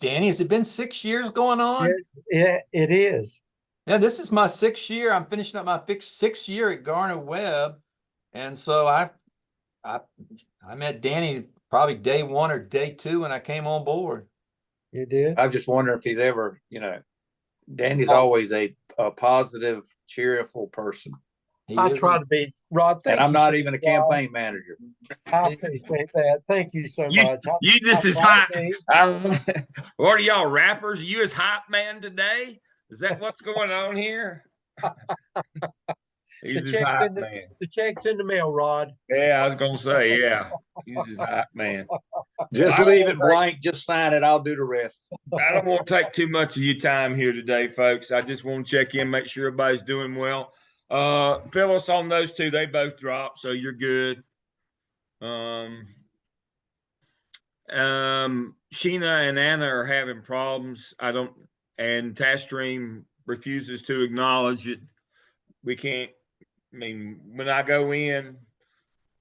Danny. Has it been 6 years going on? It is. Yeah, this is my 6th year. I'm finishing up my sixth year at Garner Webb, and so I I met Danny probably day one or day two when I came on board. You did. I was just wondering if he's ever, Danny's Oh, always a positive, cheerful person. he I is. try to be, Rod. And Thank I'm you for not even a that, Rod. campaign manager. I appreciate that. Thank you so You much. you I just as try to hot. be. What are y'all rappers? You as hype man today? Is that what's going on here? The He's his check's hype in man. the check's in the mail, Rod. Yeah, I was gonna say, yeah. He's his hype man. Just I don't leave wanna it blank. Just sign it. I'll do the rest. I don't want to take too much of your time here today, folks. I just want to check in, make sure everybody's doing well. Phyllis, on those two, they both dropped, so you're good. Sheena and Anna are having problems. And Taskstream refuses to acknowledge it. We can't, I mean, when I go in,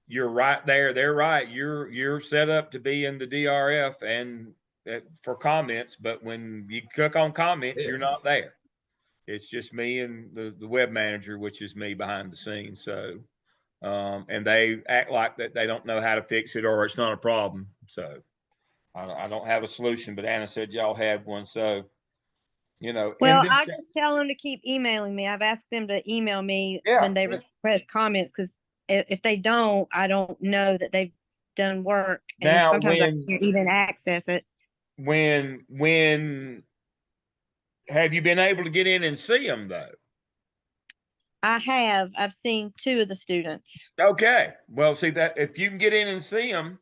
you're right there. They're right. You're set up to be in the DRF and for comments, but when you click on comments, you're not there. It's just me and the web manager, which is me behind the scenes. So, and they act like that they don't know how to fix it or it's not a problem. So I don't have a solution, but Anna said y'all had one. So, Well, I just tell them to keep emailing me. I've asked them to email me when they request comments, because if they don't, I don't know that they've done work. And now sometimes I can't even access it. When have you been able to get in and see them though? I have. I've seen 2 of the students. Okay. Well, see that if you can get in and see them,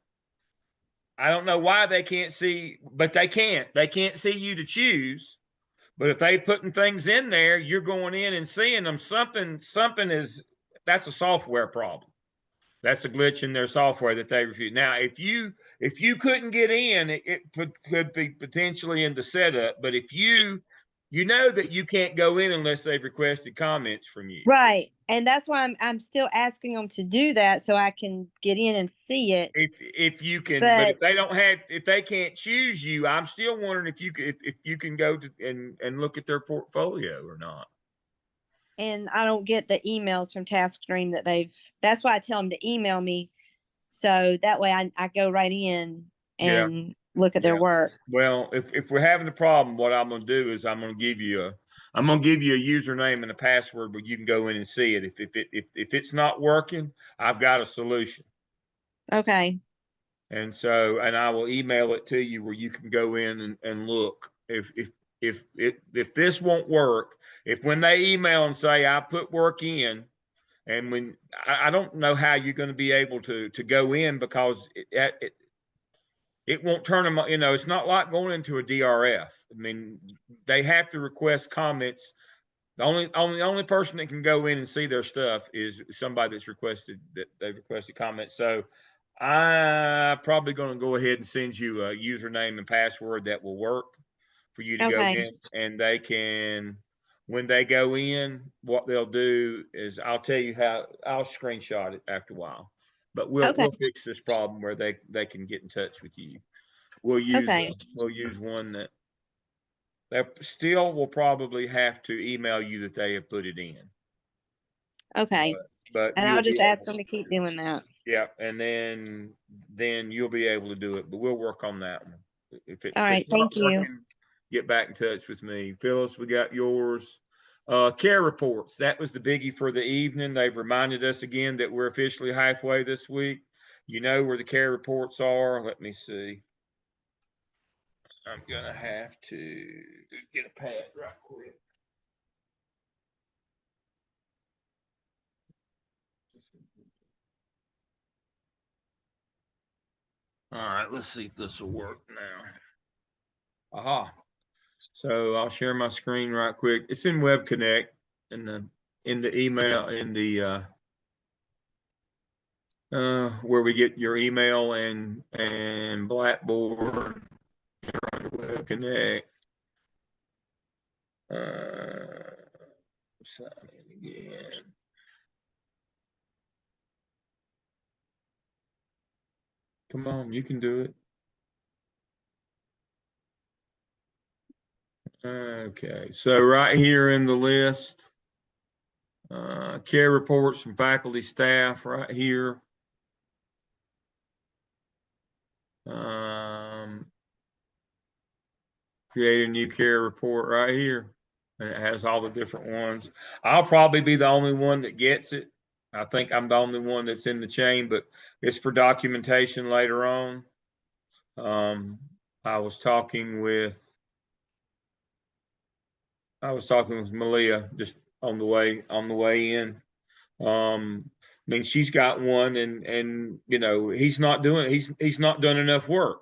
I don't know why they can't see, but they can't. They can't see you to choose. But if they putting things in there, you're going in and seeing them. Something is that's a software problem. That's a glitch in their software that they refuse. Now, if you couldn't get in, it could be potentially in the setup. But if you know that you can't go in unless they've requested comments from you. Right. And that's why I'm still asking them to do that so I can get in and see it. If you can, but if they can't choose you, I'm still wondering if you can go to and look at their portfolio or not. And I don't get the emails from Taskstream that's why I tell them to email me. So that way I go right in and look at their work. Well, if we're having a problem, what I'm going to do is I'm going to give you a username and a password where you can go in and see it. If it's not working, I've got a solution. Okay. And I will email it to you where you can go in and look. If this won't work, if when they email and say I put work in, and when I don't know how you're going to be able to go in because it won't turn them. It's not like going into a DRF. I mean, they have to request comments. The only person that can go in and see their stuff is somebody that's requested comments. So I'm probably going to go ahead and send you a username and password that will work for you to go in, and they can, when they go in, what they'll do is I'll tell you how. I'll screenshot it after a while, but we'll fix this problem where they can get in touch with you. We'll use one that still will probably have to email you that they have put it in. Okay. But and I'll just ask them to keep doing that. Yeah, and then you'll be able to do it, but we'll work on that one. All right, thank you. Get back in touch with me. Phyllis, we got yours. Care reports. That was the biggie for the evening. They've reminded us again that we're officially halfway this week. You know where the care reports are. Let me see. I'm going to have to get a pad right quick. All right, let's see if this will work now. Aha. So I'll share my screen right quick. It's in Web Connect in the email in the where we get your email and Blackboard under Web Connect. Sign in again. Come on, you can do it. Okay, so right here in the list, care reports from faculty staff right here. Create a new care report right here. And it has all the different ones. I'll probably be the only one that gets it. I think I'm the only one that's in the chain, but it's for documentation later on. I was talking with Malia just on the way in. I mean, she's got one, and you know, he's not done enough work.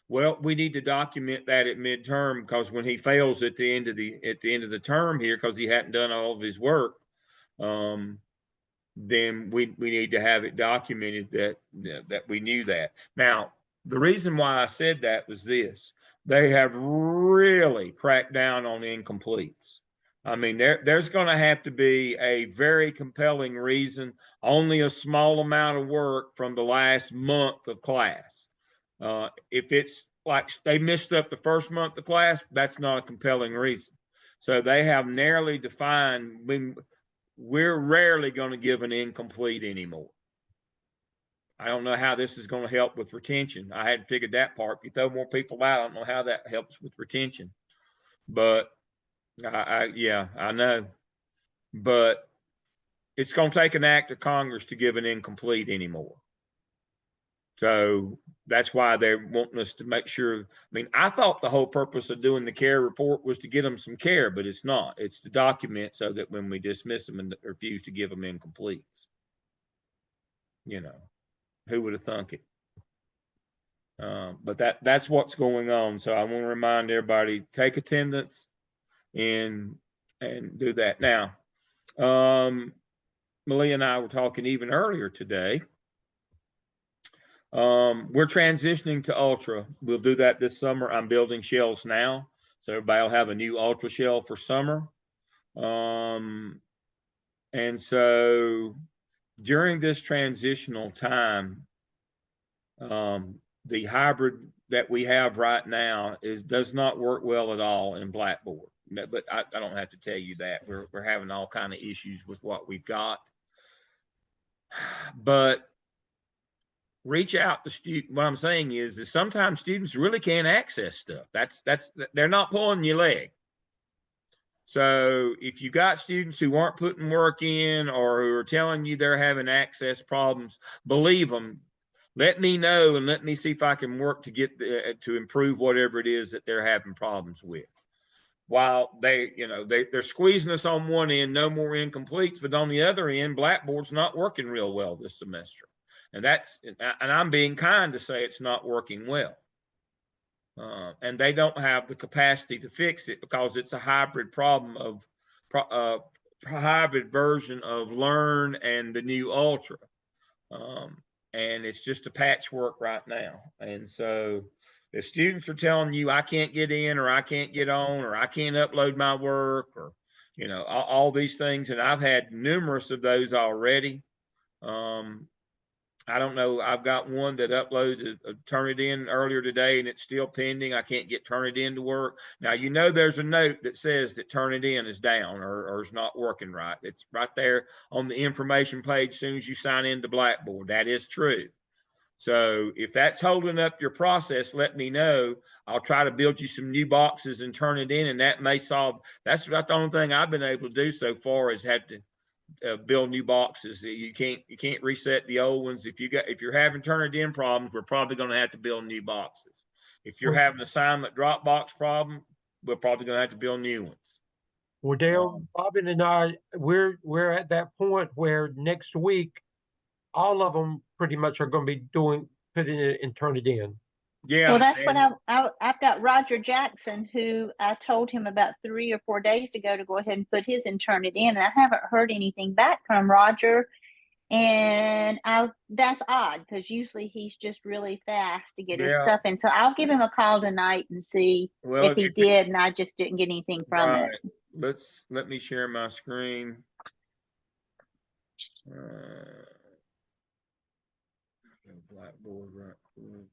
Well, we need to document that at midterm, because when he fails at the end of the term here, because he hadn't done all of his work, then we need to have it documented that we knew that. Now, the reason why I said that was this: they have really cracked down on incompletes. I mean, there's going to have to be a very compelling reason, only a small amount of work from the last month of class. If it's like they missed up the first month of class, that's not a compelling reason. So they have narrowly defined. We're rarely going to give an incomplete anymore. I don't know how this is going to help with retention. I hadn't figured that part. If you throw more people out, I don't know how that helps with retention. But yeah, I know. But it's going to take an act of Congress to give an incomplete anymore. So that's why they're wanting us to make sure. I mean, I thought the whole purpose of doing the care report was to get them some care, but it's not. It's to document so that when we dismiss them and refuse to give them incompletes, you know, who would have thunk it? But that's what's going on. So I want to remind everybody, take attendance and do that. Now, Malia and I were talking even earlier today. We're transitioning to Ultra. We'll do that this summer. I'm building shells now, so everybody will have a new Ultra shell for summer. And so during this transitional time, the hybrid that we have right now does not work well at all in Blackboard. But I don't have to tell you that. We're having all kind of issues with what we've got. But reach out to students. What I'm saying is sometimes students really can't access stuff. They're not pulling your leg. So if you got students who aren't putting work in or who are telling you they're having access problems, believe them. Let me know and let me see if I can work to get to improve whatever it is that they're having problems with. While they're squeezing us on one end, no more incompletes, but on the other end, Blackboard's not working real well this semester. And I'm being kind to say it's not working well. And they don't have the capacity to fix it because it's a hybrid problem of hybrid version of Learn and the new Ultra. And it's just a patchwork right now. And so if students are telling you I can't get in or I can't get on or I can't upload my work or, all these things, and I've had numerous of those already. I don't know. I've got one that uploaded, Turnitin earlier today, and it's still pending. I can't get Turnitin to work. Now, there's a note that says that Turnitin is down or is not working right. It's right there on the information page as soon as you sign into Blackboard. That is true. So if that's holding up your process, let me know. I'll try to build you some new boxes and turn it in, and that may solve. That's about the only thing I've been able to do so far is had to build new boxes. You can't reset the old ones. If you're having Turnitin problems, we're probably going to have to build new boxes. If you're having assignment Dropbox problem, we're probably going to have to build new ones. Well, Dale, Robin and I, we're at that point where next week, all of them pretty much are going to be putting it and turn it in. Yeah. Well, that's what I've got Roger Jackson, who I told him about 3 or 4 days ago to go ahead and put his and turn it in. And I haven't heard anything back from Roger. And that's odd because usually he's just really fast to get his stuff in. So I'll give him a call tonight and see if he did, and I just didn't get anything from it. Let me share my screen. Blackboard right quick.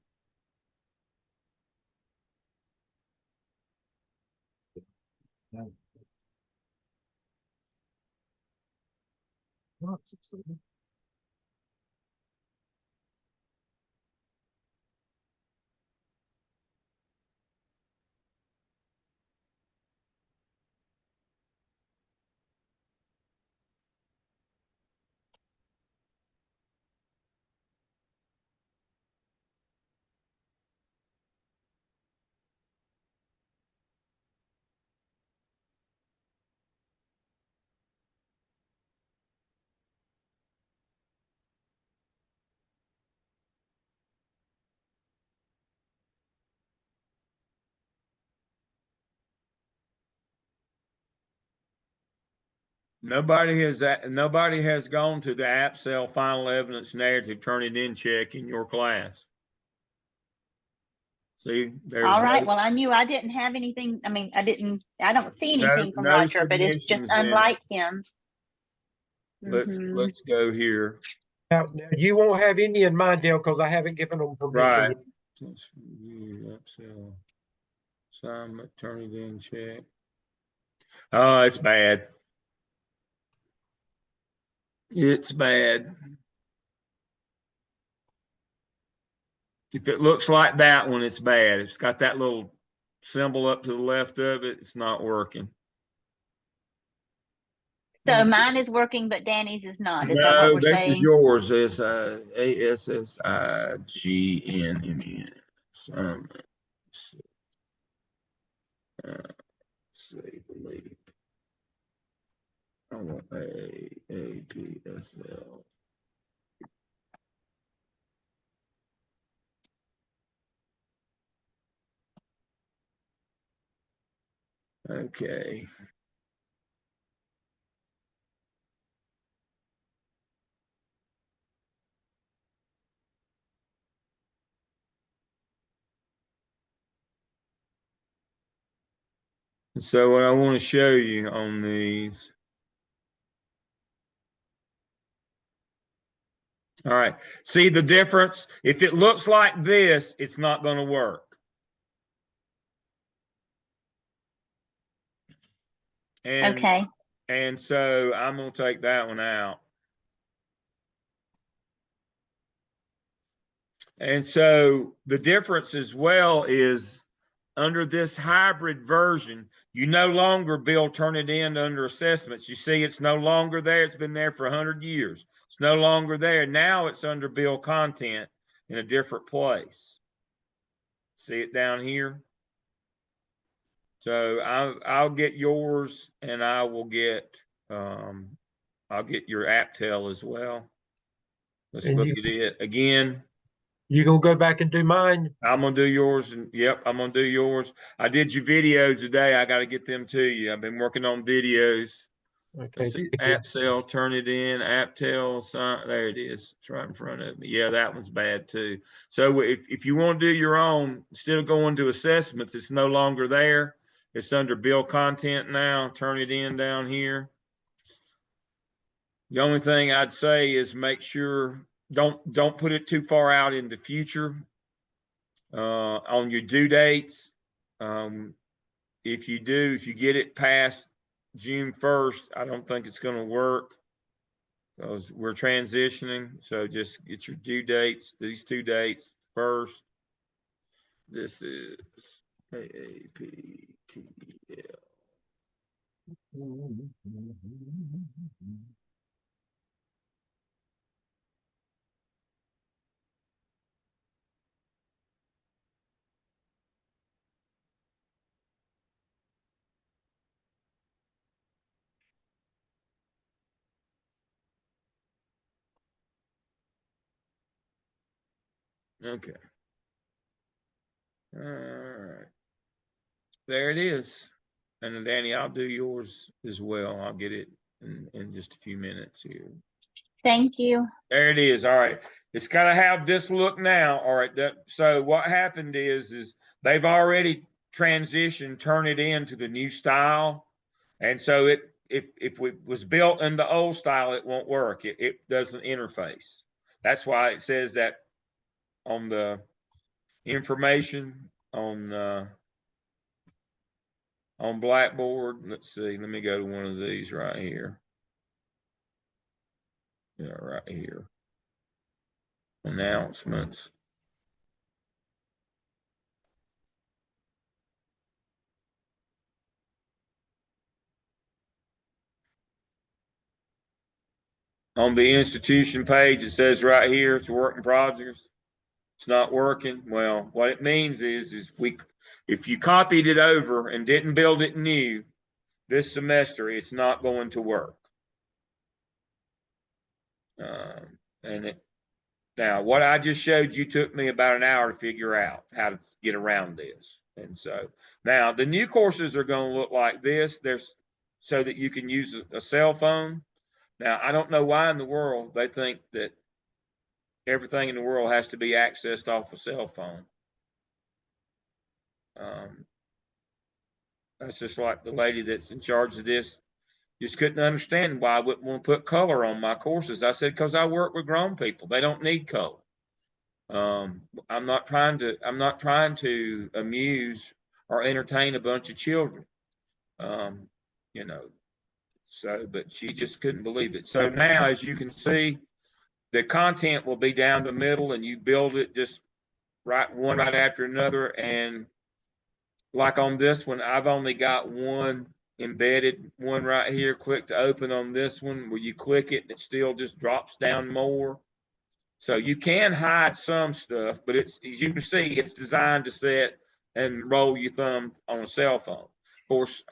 Nobody has gone to the app sale final evidence narrative turn it in check in your class. See, there's All right. Well, I knew I didn't have anything. I mean, I don't see anything from no Roger, but it's just submissions in. unlike him. Let's go here. Now, you won't have any in my deal because I haven't given them permission Right. yet. Let's review app sale. Assignment, turn it in check. Oh, it's bad. It's bad. If it looks like that one, it's bad. It's got that little symbol up to the left of it. It's not working. So mine is working, but Danny's is not. Is that No, what we're this saying? is yours. It's ASSIGNN. Say delete. I want APSL. Okay. So what I want to show you on these. All right. See the difference? If it looks like this, it's not going to work. And, okay. And so I'm going to take that one out. And so the difference as well is under this hybrid version, you no longer bill turn it in under assessments. You see, it's no longer there. It's been there for 100 years. It's no longer there. Now it's under bill content in a different place. See it down here? So I'll get yours, and I will get I'll get your AppTel as well. Let's look at it again. You gonna go back and do mine? I'm gonna do yours, and yep, I'm gonna do yours. I did your videos today. I got to get them to you. I've been working on videos. Okay. AppSell, turn it in. AppTel, there it is. It's right in front of me. Yeah, that one's bad too. So if you want to do your own, instead of going to assessments, it's no longer there. It's under bill content now. Turn it in down here. The only thing I'd say is make sure don't put it too far out in the future on your due dates. If you get it past June 1st, I don't think it's going to work because we're transitioning. So just get your due dates, these two dates first. This is AAPTL. Okay. All right. There it is. And then Danny, I'll do yours as well. I'll get it in just a few minutes here. Thank you. There it is. All right. It's got to have this look now. All right. So what happened is they've already transitioned, turn it into the new style. And so if it was built in the old style, it won't work. It doesn't interface. That's why it says that on the information on on Blackboard. Let's see, let me go to one of these right here. Yeah, right here. Announcements. On the institution page, it says right here, it's a work in progress. It's not working. Well, what it means is if you copied it over and didn't build it new this semester, it's not going to work. Now, what I just showed you took me about an hour to figure out how to get around this. And so now the new courses are going to look like this. There's so that you can use a cell phone. Now, I don't know why in the world they think that everything in the world has to be accessed off a cell phone. That's just like the lady that's in charge of this just couldn't understand why I wouldn't want to put color on my courses. I said, because I work with grown people. They don't need color. I'm not trying to amuse or entertain a bunch of children. You know, so, but she just couldn't believe it. So now, as you can see, the content will be down the middle and you build it just one right after another. And like on this one, I've only got one embedded one right here. Click to open on this one where you click it and it still just drops down more. So you can hide some stuff, but it's, as you can see, it's designed to set and roll your thumb on a cell phone. Of course,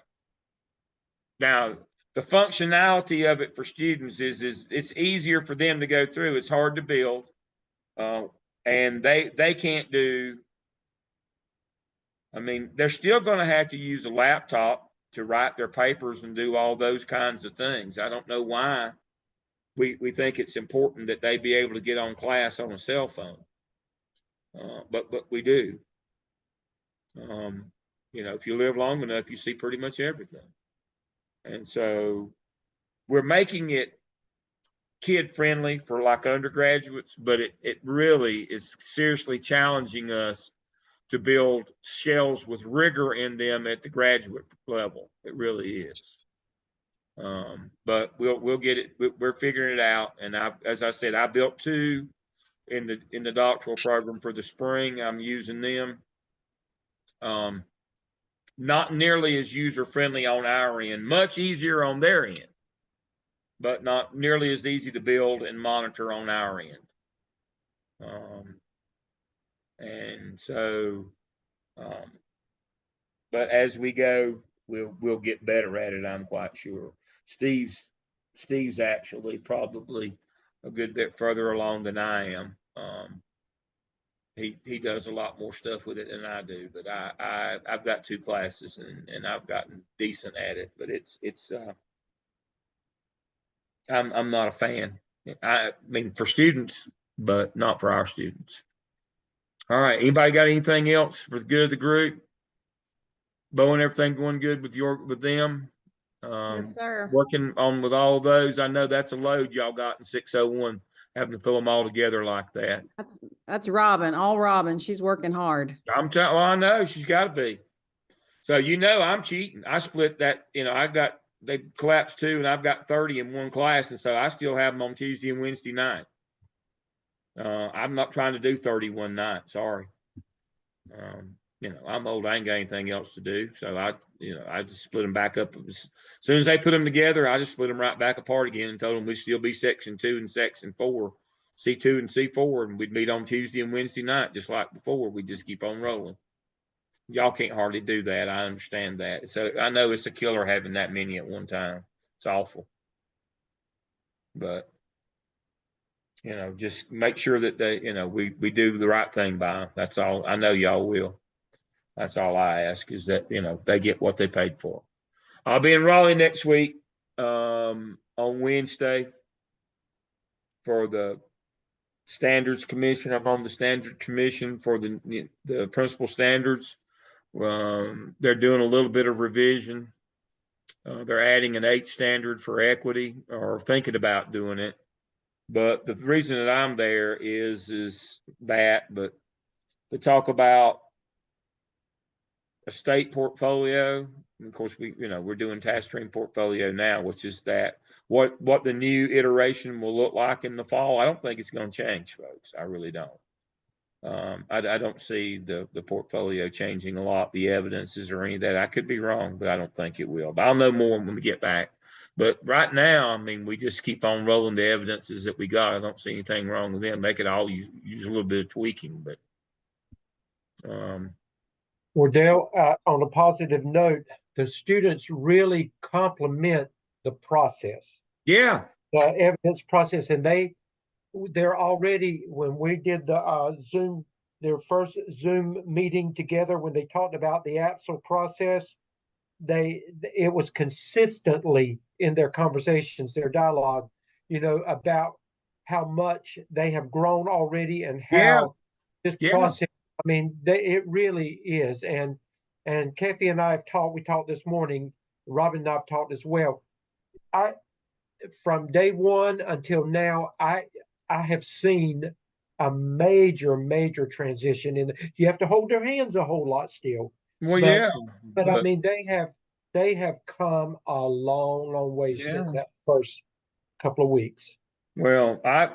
now the functionality of it for students is it's easier for them to go through. It's hard to build, and they can't do. I mean, they're still going to have to use a laptop to write their papers and do all those kinds of things. I don't know why we think it's important that they be able to get on class on a cell phone, but we do. You know, if you live long enough, you see pretty much everything. And so we're making it kid friendly for like undergraduates, but it really is seriously challenging us to build shells with rigor in them at the graduate level. It really is. But we'll get it. We're figuring it out. And as I said, I built two in the doctoral program for the spring. I'm using them. Not nearly as user friendly on our end, much easier on their end, but not nearly as easy to build and monitor on our end. And so, but as we go, we'll get better at it. I'm quite sure. Steve's actually probably a good bit further along than I am. He does a lot more stuff with it than I do, but I've got two classes and I've gotten decent at it, but I'm not a fan. I mean, for students, but not for our students. All right. Anybody got anything else for the good of the group? Bo and everything going good with them? Yes, sir. Working on with all of those. I know that's a load y'all got in 601, having to throw them all together like that. That's Robin, all Robin. She's working hard. Well, I know she's got to be. So, you know, I'm cheating. I split that, you know, they collapsed two and I've got 30 in one class. And so I still have them on Tuesday and Wednesday night. I'm not trying to do 31 night. Sorry. You know, I'm old. I ain't got anything else to do. So I just split them back up. As soon as they put them together, I just split them right back apart again and told them we'd still be section 2 and section 4, C2 and C4. And we'd meet on Tuesday and Wednesday night, just like before. We just keep on rolling. Y'all can't hardly do that. I understand that. So I know it's a killer having that many at one time. It's awful. But, you know, just make sure that we do the right thing by them. That's all. I know y'all will. That's all I ask is that, you know, they get what they paid for. I'll be in Raleigh next week on Wednesday for the Standards Commission. I'm on the Standards Commission for the principal standards. They're doing a little bit of revision. They're adding an 8th standard for equity, or thinking about doing it. But the reason that I'm there is that, but to talk about estate portfolio Of course, we're doing task stream portfolio now, which is that what the new iteration will look like in the fall. I don't think it's going to change, folks. I really don't. I don't see the portfolio changing a lot, the evidences or any of that. I could be wrong, but I don't think it will. But I'll know more when we get back. But right now, I mean, we just keep on rolling the evidences that we got. I don't see anything wrong with them. They could all use a little bit of tweaking, but Well, Dale, on a positive note, the students really compliment the process, yeah, the evidence process, and they're already, when we did the their first Zoom meeting together, when they talked about the APSL process, it was consistently in their conversations, their dialogue, about how much they have grown already and how this process, I mean, it really is. And Kathy and I have talked, we talked this morning, Robin and I have talked as well. From day one until now, I have seen a major transition you have to hold their hands a whole lot still. Well, but I mean, they have come a long way since that first couple of weeks. Well, I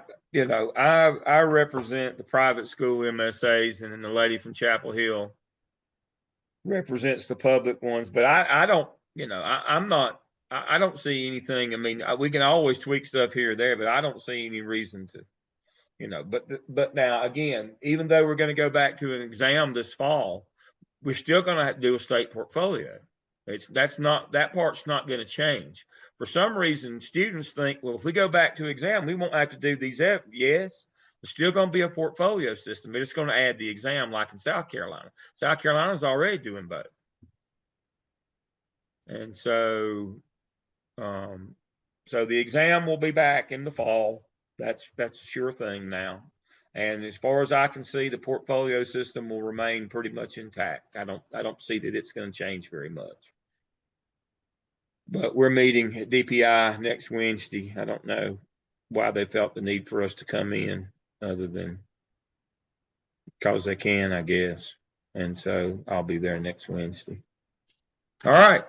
represent the private school MSAs, and then the lady from Chapel Hill represents the public ones. But I don't, I don't see anything. I mean, we can always tweak stuff here or there, but I don't see any reason to, but now again, even though we're going to go back to an exam this fall, we're still going to have to do a state portfolio. That part's not going to change. For some reason, students think, well, if we go back to exam, we won't have to do these. Yes, there's still going to be a portfolio system. They're just going to add the exam like in South Carolina. South Carolina's already doing both. And so the exam will be back in the fall. That's a sure thing now. And as far as I can see, the portfolio system will remain pretty much intact. I don't see that it's going to change very much. But we're meeting at DPI next Wednesday. I don't know why they felt the need for us to come in, other than because they can, I guess. And so I'll be there next Wednesday. All right.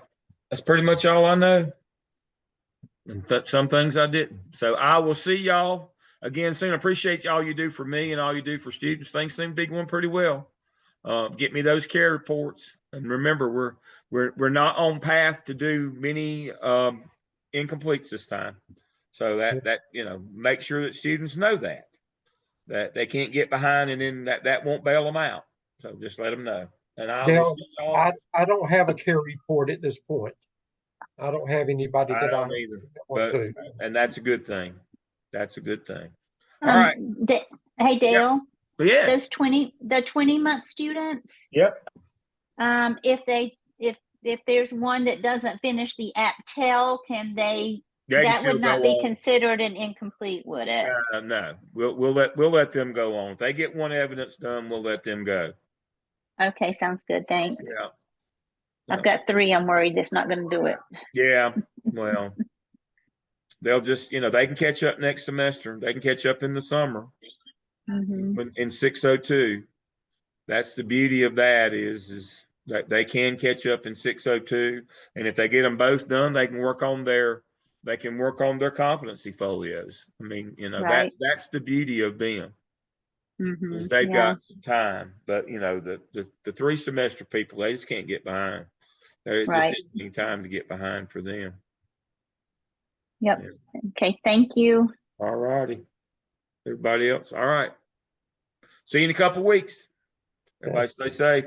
That's pretty much all I know. And some things I didn't. So I will see y'all again soon. I appreciate all you do for me and all you do for students. Things seem to be going pretty well. Get me those care reports. And remember, we're not on path to do many incompletes this time. So that make sure that students know that they can't get behind, and then that won't bail them out. So just let them know. And I don't have a care report at this point. I don't have anybody that I don't either. And that's a good thing. That's a good thing. All right. Hey, Dale. Yep. Yes. The 20-month students. Yep. If there's one that doesn't finish the APTEL, that would not be considered an incomplete, would it? No. We'll let them go on. If they get one evidence done, we'll let them go. Okay, sounds good. Thanks. Yeah. I've got 3. I'm worried that's not going to do it. Yeah. Well, they'll just, they can catch up next semester. They can catch up in the summer. Mm-hmm. In 602. That's the beauty of that is that they can catch up in 602. And if they get them both done, they can work on their competency folios. I mean, right. that's the beauty of them. Mm-hmm. They've got some time, but the 3 semester people, they just can't get behind. There just isn't any time to get behind for them. Yep. Yeah. Okay. Thank you. All righty. Everybody else. All right. See you in a couple of weeks. Everybody stay safe.